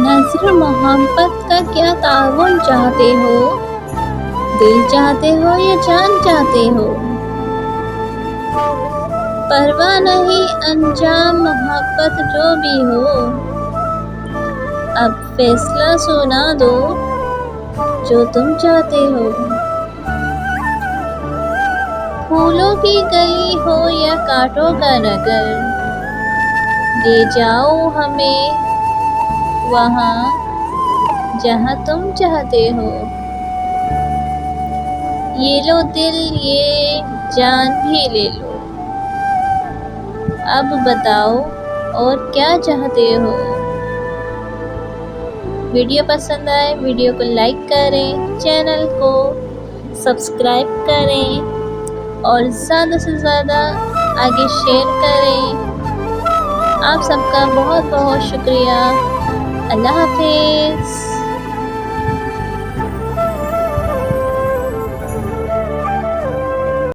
नज़्र मोहब्बत का क्या ताउन चाहते हो? दिल चाहते हो या जान चाहते हो? परवाह नहीं अंजाम मोहब्बत जो भी हो, अब फैसला सुना दो जो तुम चाहते हो। फूलों की गली हो या कांटों का नगर, ले जाओ हमें वहाँ जहाँ तुम चाहते हो। ये लो दिल ये जान भी ले लो, अब बताओ और क्या चाहते हो। वीडियो पसंद आए वीडियो को लाइक करें, चैनल को सब्सक्राइब करें और ज़्यादा से ज़्यादा आगे शेयर करें। आप सबका बहुत बहुत शुक्रिया। अल्लाह हाफिज़।